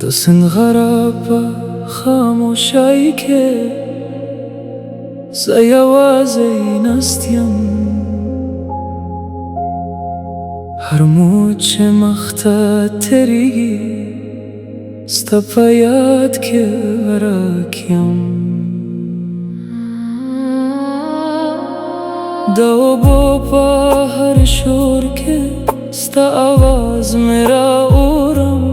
دستن غراب خاموشایی که زیوازی نستیم هر موچ مختا تریگی استفاید که براکیم دو با هر شور که ستا آواز میرا اورم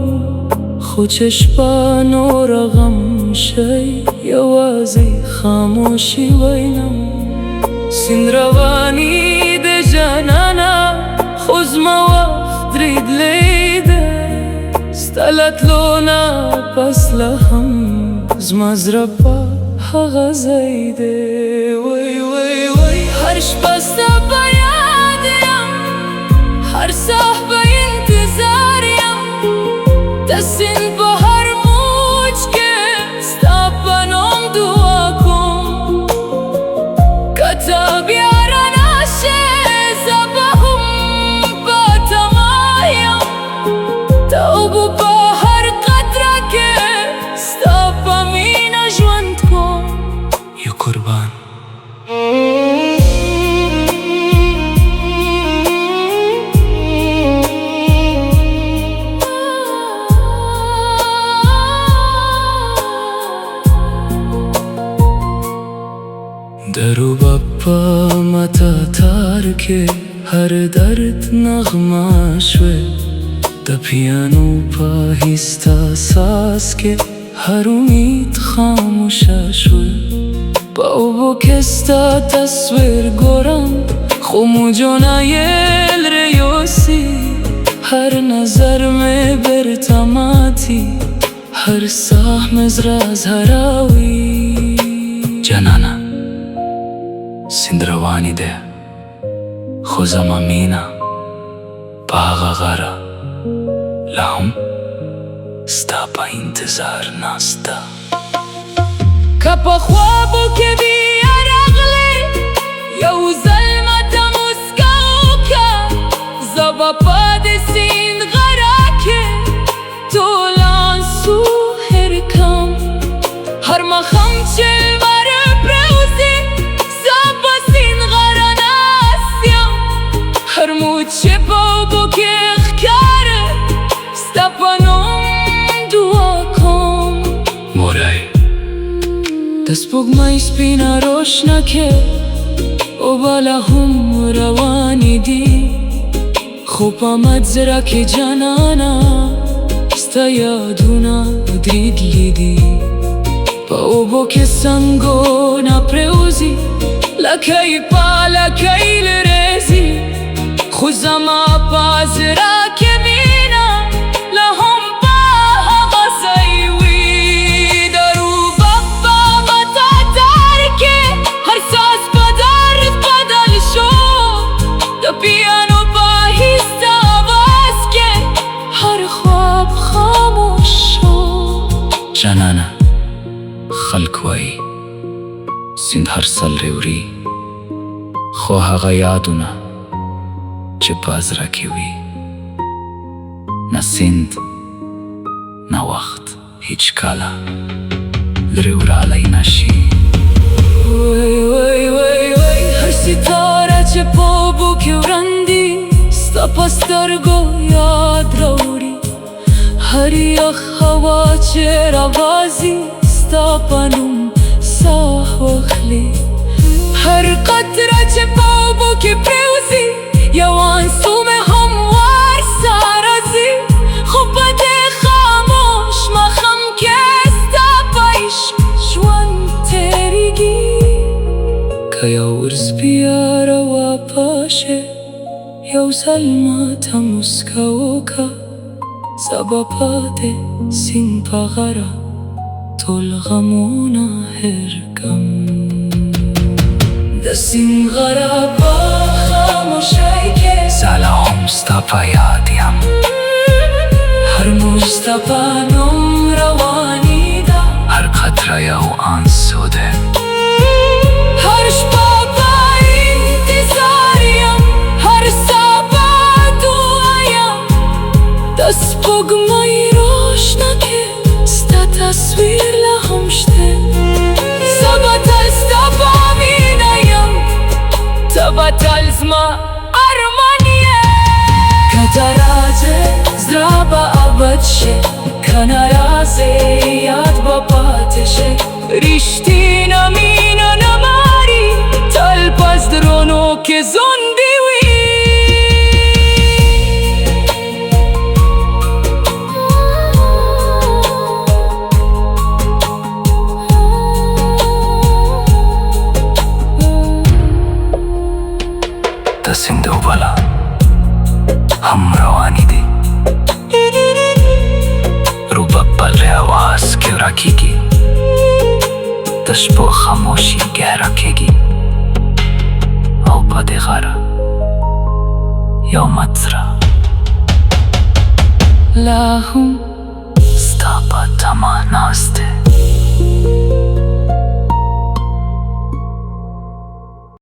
خوچش با نور غم شی یوازی خاموشی وینم سین روانی ده جانانا خوز ما وقت درید لیده ستالت لونا پس لهم زمزربا حقا زیده وی وی وی هرش بستا بیادیم هر صحبه انتظاریم دستین با هر موج که ستا پنام دعا کن کتا بیارن آشه زباهم با تمایم توبو با هر قدره که ستا پامین جوند کن یا قربان درو بپا متا تار که هر درد نغمه شوه دا پیانو پاهیستا ساز که هر امید خاموشه شوه با او بکستا تصویر گورم خمو جونایل ریوسی هر نظر می برتماتی هر سهم زراز هراوی جانانا سندروانی ده خوزم امینا باغ غرا لهم ستا پا انتظار ناستا کپا خوابو که بیار اغلی یو ظلمتا مسکاو که زبا پا ده سین غرا که طولان سو هرکم هر مخم چل بر پروزی هر موچه با که اخکاره ستا پنام دعا کن مورای دست بگمای سپینا روشنا که او بالا هم روانی دی خوب آمد زرا که جانانا ستا یادونا درید لیدی با او که سنگو نپروزی لکی پا لکی لرزی خوزم پازرا که مینا لهم با حقا سیوی درو بابا متا دار که هر ساز بدر بدل شو دا پیانو باهیستا آواز که هر خواب خاموش شو جانانا خلکوی سند هر سال ریوری خو حقا یادونا چه پازرا کیوی نا سند نا وقت هیچ کالا لریورالای نشی وی وی وی وی هر ستاره چه پابو که ورندی ستا پسترگو یاد روری هر یخ هوا چه روازی ستا پنوم ساه وخلی هر قطره چه پابو که پروزی یوان سوم هموار سارزی خوب بده خاموش مخم که ستا پایش جوان تریگی که یو ارز بیاره و پاشه یو ظلمت مسکاو که زبا پاده سین پا غرا طول غمونا هرگم دستین غرا با خاموشایی که سلام ستا پا یادیم هر موج ستا پانم روانی دا هر قطره یو آنسوده هر شپا پا انتظاریم هر سابا دعایم دست بگمای روشنا که نرازه یاد با پاتشه ریشتی نمینا نماری تل پس درونو که زندی وی تسنده و بلا هم روانی دی رو ببل आवाज क्यों रखेगी तशबो खामोशी कह रखेगी औ पदे गारा يوم أترى لهم استابت ما ناسته